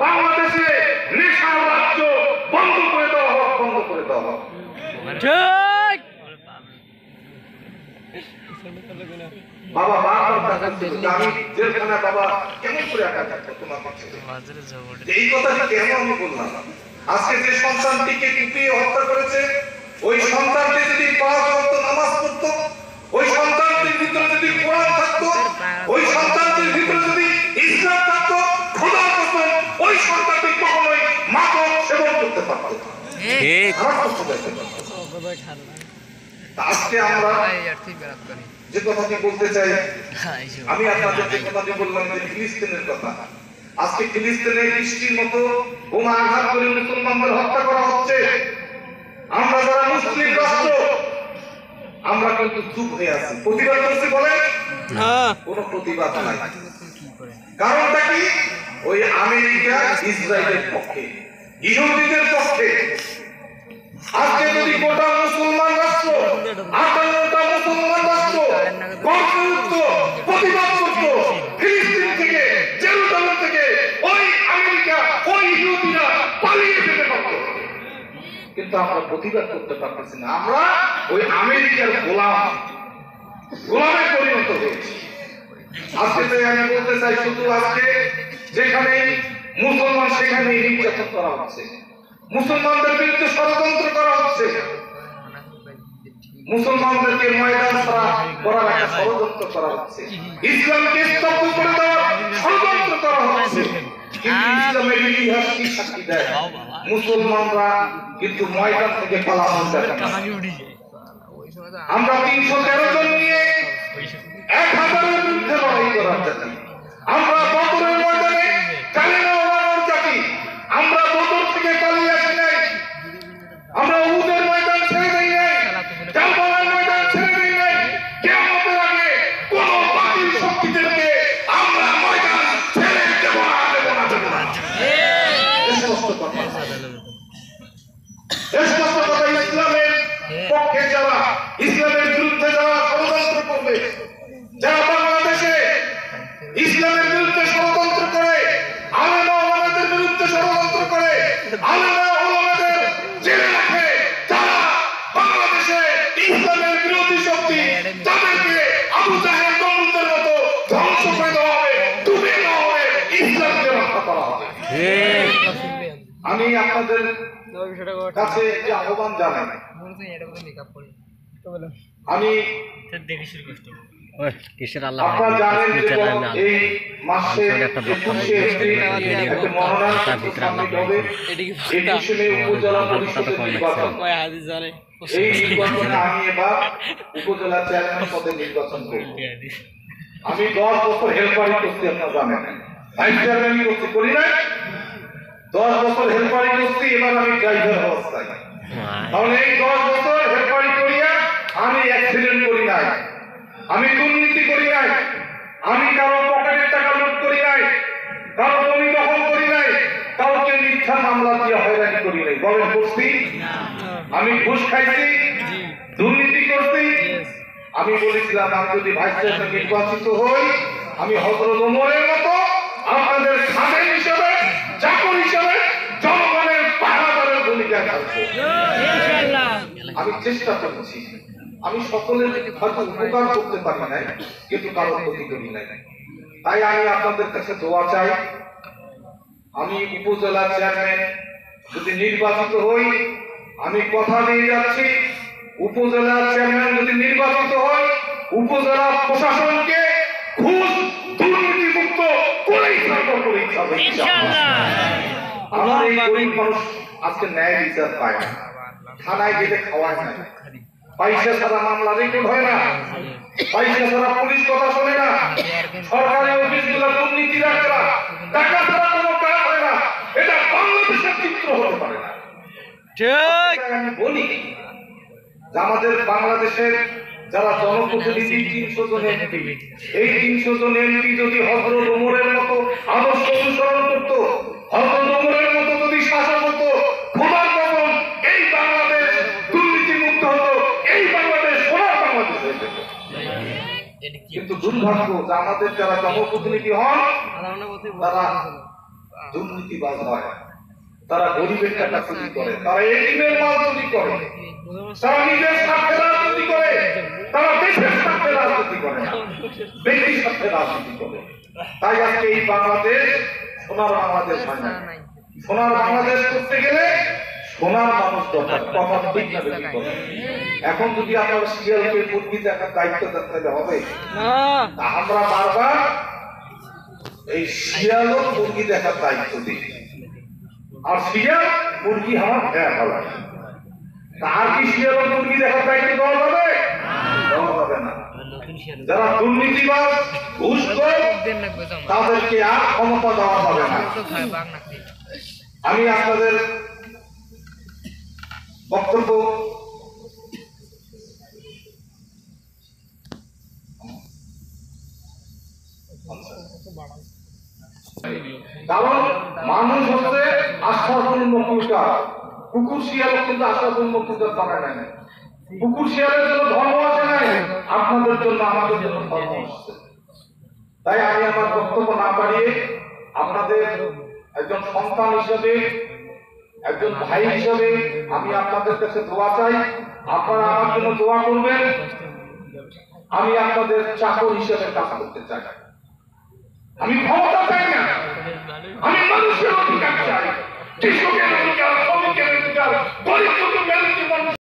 বাংলাদেশে নেশার রাজ্য বন্ধ করে দেওয়া হোক, বন্ধ করে দেওয়া হোক। বাবা বারবার আমি জেলখানা বাবা কেমন করে একা থাকবো তোমার কাছে, এই কথাটি কেন আমি বললাম? আজকে যে সন্তানটিকে কুপিয়ে হত্যা করেছে, ওই সন্তানটি যদি 5 ওয়াক্ত নামাজ পড়তো, ওই সন্তানটির ভিতরে যদি কোরআন থাকতো, ওই সন্তানটির ভিতরে যদি ইসলাম থাকতো, খোদার কসম ওই সন্তানটি কখনোই মাদক সেবন করতে পারতো না। আজকে আমরা যে কথাটি বলতে চাই, আমি আপনাদের যে কথাটি বললাম যে ফিলিস্তিনের কথা, আজকে ফিলিস্তিনে বৃষ্টির মতো বোমা আঘাত করে মুসলমানদের হত্যা করা হচ্ছে। আমরা যারা মুসলিম রাষ্ট্র, আমরা কিন্তু চুপ হয়ে আছি। প্রতিবাদ করছি বলে কোনো প্রতিবাদ নাই। কারণটা কি? ওই আমেরিকা ইসরায়েলের পক্ষে, ইহুদিদের পক্ষে। আজকে যদি গোটা মুসলমান রাষ্ট্র, 58টা মুসলমান রাষ্ট্র প্রতিবাদ করত, ফিলিস্তিন থেকে, জেরুজালেম থেকে ওই আমেরিকা, ওই ইহুদিরা পালিয়ে যেতে পারত, কিন্তু আমরা প্রতিবাদ করতে পারতেছি না। আমরা ওই আমেরিকার গোলামে পরিণত হয়েছি। আজকে তাই আমি বলতে চাই, শুধু আজকে যেখানে মুসলমান সেখানে নির্যাতন করা হচ্ছে, মুসলমানদের বিরুদ্ধে ষড়যন্ত্র করা হচ্ছে, মুসলমানদেরকে ময়দান ছাড়া করার একটা ষড়যন্ত্র করা হচ্ছে, ইসলামকে স্তব্ধ করে দেওয়ার ষড়যন্ত্র করা হচ্ছে। কিন্তু ইসলামের ইতিহাস কি সাক্ষী দেয়? মুসলমানরা কিন্তু ময়দান থেকে পালানো যায় না। আমরা 313 জন নিয়ে 1000-এর বিরুদ্ধে লড়াই করার জাতি। আমরা বদরের ময়দানে কালিমা ওড়ানোর জাতি। আমরা বদর থেকে পালিয়ে আসি নাই, আমরা উহুদের ময়দান ছেড়ে দেই নাই, কারবালার ময়দান ছেড়ে দেই নাই। কিয়ামতের আগে কোন বাতিল শক্তিদেরকে আমরা ময়দান ছেড়ে দেব না, দেব না, দেব না। ইসলামের পক্ষে যারা, ইসলামের বিরুদ্ধে যারা ষড়যন্ত্র করবে, যারা বাংলাদেশে ইসলামের বিরুদ্ধে ষড়যন্ত্র করে, আলেমা ওলামাদের বিরুদ্ধে ষড়যন্ত্র করে, আলেমা ওলামাদের জেলে রাখে, যারা বাংলাদেশে ইসলামের বিরোধী শক্তি, তাদেরকে আবু জাহেল নমরুদের মতো ধ্বংস করে দেওয়া হবে, ডুবিয়ে দেওয়া হবে, ইসলামকে রক্ষা করা হবে। আমি আপনাদের কাছে যে আহ্বান জানাই, আমি আপনারা জানেন যে এই মাসে 21শে এপ্রিল একটা মনোনয়ন হবে, 21শে উপজেলা পরিষদের নির্বাচন। এই নির্বাচনে আমি এবার উপজেলা চেয়ারম্যান পদে নির্বাচন করব। আমি 10 বছর হেল্পারি করছি, আপনারা জানেন, ভাইস চেয়ারম্যানই করছি, করি নাই? 10 বছর হেল্পারি করছি, এবার আমি ড্রাইভার অবস্থায়। তাহলে এই 10 বছর হেল্পারি করিয়া আমি অ্যাক্সিডেন্ট করি নাই, আমি দুর্নীতি করি নাই, আমি কারো পকেটের টাকা লুট করি নাই, কারো জমি দখল করি নাই, কাউকে মিথ্যা মামলা দিয়ে হয়রানি করি নাই। বলেন করছি? আমি ঘুষ খাইছি, দুর্নীতি করছি। আমি বলেছিলাম আমি যদি ভাইস চেয়ারম্যান নির্বাচিত হই, আমি হযরত ওমরের মতো আপনাদের খাদেম হিসেবে, চাকর হিসেবে জনগণের পাহারাদারের ভূমিকা থাকবো। আমি চেষ্টা করছি, আমি সকলের হয়তো উপকার করতে পারি নাই, কিন্তু কারো ক্ষতি করি নাই। তাই আমি আপনাদের কাছে দোয়া চাই, আমি উপজেলা চেয়ারম্যান যদি নির্বাচিত হই, আমি কথা দিয়ে যাচ্ছি, উপজেলা চেয়ারম্যান যদি নির্বাচিত হই, উপজেলা প্রশাসনকে ঘুষ দুর্নীতি মুক্ত করেই সর্বোপরি হবে ইনশাআল্লাহ। আমার এই গরিব মানুষ আজকে ন্যায় বিচার পায় না, থানায় গেলে খাওয়ায় না, পয়সা ছাড়া মামলা রেকর্ড হয় না, পয়সা ছাড়া পুলিশ কথা শোনে না, সরকারি অফিসগুলো দুর্নীতি রাখে না, টাকা ছাড়া কোনো কাজ হয় না। এটা বাংলাদেশের চিত্র হতে পারে না। আমি বলি যে আমাদের বাংলাদেশের যারা জনপ্রতিনিধি 300 জন এমপি, এই 300 জন এমপি যদি হযরত ওমরের মতো আদর্শ অনুসরণ করত, হযরত ওমরের মতো যদি শাসন হতো, খোদার কসম এই বাংলাদেশ দুর্নীতি মুক্ত হতো, এই বাংলাদেশ সোনার বাংলাদেশ হয়ে যেত। কিন্তু দুর্ভাগ্য যে আমাদের যারা জনপ্রতিনিধি হন তারা দুর্নীতিবাজ নয়, তারা গরিবের টাকা চুরি করে, তারা এটিমের মাল চুরি করে, তারা নিজের স্বার্থে রাজনীতি করে, তারা দেশের স্বার্থে রাজনীতি করে না, ব্যক্তির স্বার্থে রাজনীতি করে। তাই আজকে এই বাংলাদেশ সোনার বাংলাদেশ হয় না। সোনার বাংলাদেশ করতে গেলে সোনার মানুষ দরকার, কথা ঠিক না বেশি করে। এখন যদি আমরা শিয়ালকে মুরগি দেখার দায়িত্ব দিতে হবে, আমরা বারবার এই শিয়ালও মুরগি দেখার দায়িত্ব দিই, আর শিয়াল মুরগি আমার খেয়া ফেলা। তার কি শিয়াল মুরগি দেখার দায়িত্ব দেওয়া যাবে? দেওয়া যাবে না। যারা দুর্নীতিবাজ ঘুষখোর তাদেরকে আর ক্ষমতা দেওয়া যাবে না। আমি আপনাদের বক্তব্য কারণ মানুষ হচ্ছে আস্থাপূর্ণ কম্পিউটার, কুকুর শিয়াল কিন্তু আস্থাপূর্ণ কম্পিউটার বানায় নাই। কুকুর শিয়ালের জন্য ধর্ম আছে নাই, আপনাদের জন্য আমাদের জন্য ধর্ম আসছে। তাই আমি আমার বক্তব্য না বাড়িয়ে আপনাদের একজন সন্তান হিসেবে, একজন ভাই হিসেবে আমি আপনাদের কাছে দোয়া চাই। আপনারা আমার জন্য দোয়া করবেন। আমি আপনাদের চাকর হিসেবে কাজ করতে চাই। আমি ক্ষমতা চাই না, আমি মানুষের অধিকার চাই, কৃষকের অধিকার, শ্রমিকের অধিকার, গরিব